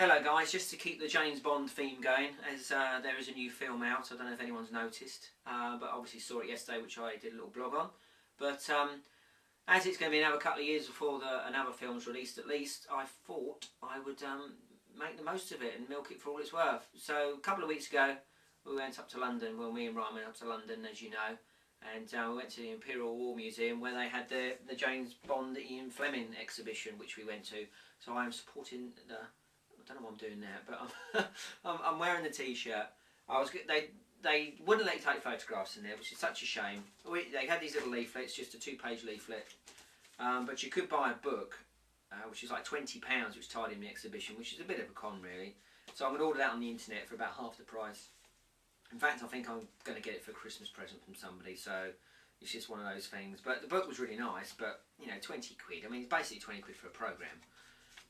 Hello guys, just to keep the James Bond theme going, as there is a new film out. I don't know if anyone's noticed, but obviously saw it yesterday, which I did a little blog on. But as it's going to be another couple of years before another film's released at least, I thought I would make the most of it and milk it for all it's worth. So a couple of weeks ago we went up to London, well me and Ryan went up to London as you know, and we went to the Imperial War Museum where they had the James Bond Ian Fleming Exhibition, which we went to. So I am supporting the... I don't know what I'm doing there, but I'm wearing the t-shirt. They wouldn't let you take photographs in there, which is such a shame. They had these little leaflets, just a 2-page leaflet, but you could buy a book, which is like £20, which tied in the exhibition, which is a bit of a con really. So I'm going to order that on the internet for about half the price. In fact, I think I'm going to get it for a Christmas present from somebody, so it's just one of those things. But the book was really nice, but you know, 20 quid. I mean, it's basically 20 quid for a programme.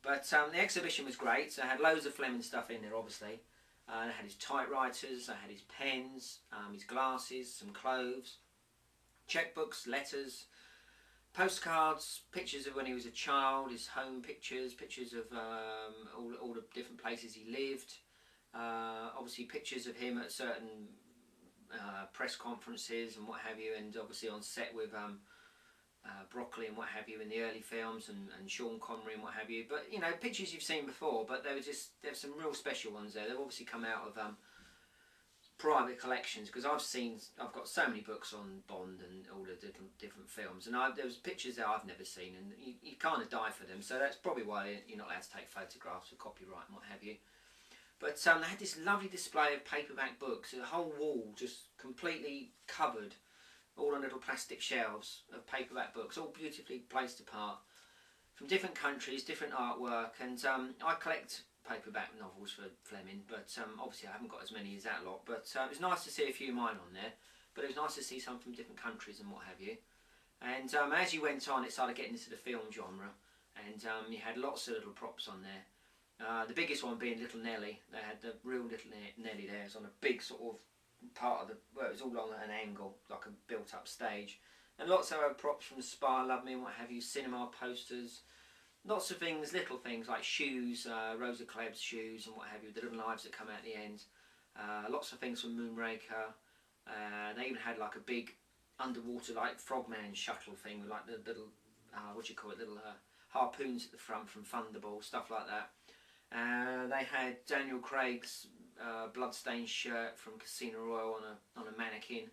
But the exhibition was great, so I had loads of Fleming stuff in there obviously. I had his typewriters, I had his pens, his glasses, some clothes, checkbooks, letters, postcards, pictures of when he was a child, his home pictures, pictures of all the different places he lived, obviously pictures of him at certain press conferences and what have you, and obviously on set with Broccoli and what have you in the early films, and Sean Connery and what have you. But you know, pictures you've seen before, but there's some real special ones there. They've obviously come out of private collections, because I've got so many books on Bond and all the different films, and there was pictures there I've never seen, and you kind of die for them. So that's probably why you're not allowed to take photographs for copyright and what have you. But they had this lovely display of paperback books, a whole wall just completely covered, all on little plastic shelves of paperback books, all beautifully placed apart, from different countries, different artwork. And I collect paperback novels for Fleming, but obviously I haven't got as many as that lot. But it was nice to see a few of mine on there, but it was nice to see some from different countries and what have you. And as you went on, it started getting into the film genre, and you had lots of little props on there. The biggest one being Little Nelly. They had the real Little Nelly there. It's on a big sort of part of the, well, it was all on an angle, like a built up stage, and lots of other props from Spy Love Me and what have you, cinema posters, lots of things, little things like shoes, Rosa Kleb's shoes and what have you, the little knives that come out at the end, lots of things from Moonraker. They even had like a big underwater like frogman shuttle thing with like the little, what do you call it, little harpoons at the front from Thunderball, stuff like that. They had Daniel Craig's bloodstained shirt from Casino Royale on a mannequin,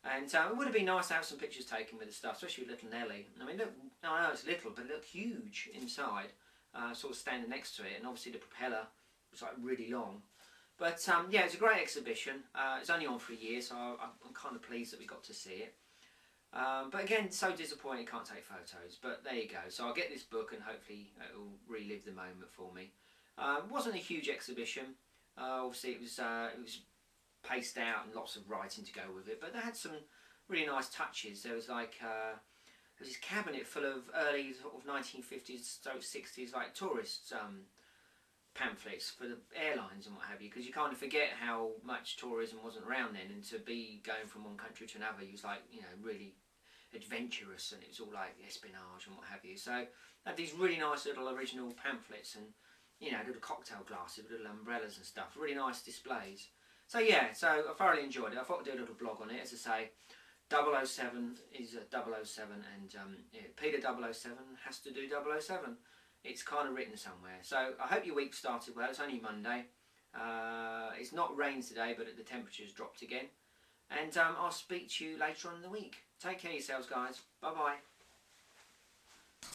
and it would have been nice to have some pictures taken with the stuff, especially with Little Nelly. I mean, look, I know it's little, but it looked huge inside, sort of standing next to it, and obviously the propeller was like really long. But yeah, it's a great exhibition. It's only on for a year, so I'm kind of pleased that we got to see it. But again, so disappointed can't take photos, but there you go. So I'll get this book and hopefully it will relive the moment for me. It wasn't a huge exhibition. Obviously it was paced out and lots of writing to go with it, but they had some really nice touches. There was like there was this cabinet full of early sort of 1950s, 60s like tourist pamphlets for the airlines and what have you, because you kind of forget how much tourism wasn't around then, and to be going from one country to another, it was like, you know, really adventurous, and it was all like espionage and what have you. So they had these really nice little original pamphlets, and you know, little cocktail glasses with little umbrellas and stuff, really nice displays. So yeah, so I thoroughly enjoyed it. I thought I'd do a little blog on it. As I say, 007 is a 007, and yeah, Peter 007 has to do 007. It's kind of written somewhere. So I hope your week started well. It's only Monday. It's not rained today, but the temperature's dropped again. And I'll speak to you later on in the week. Take care of yourselves, guys. Bye-bye.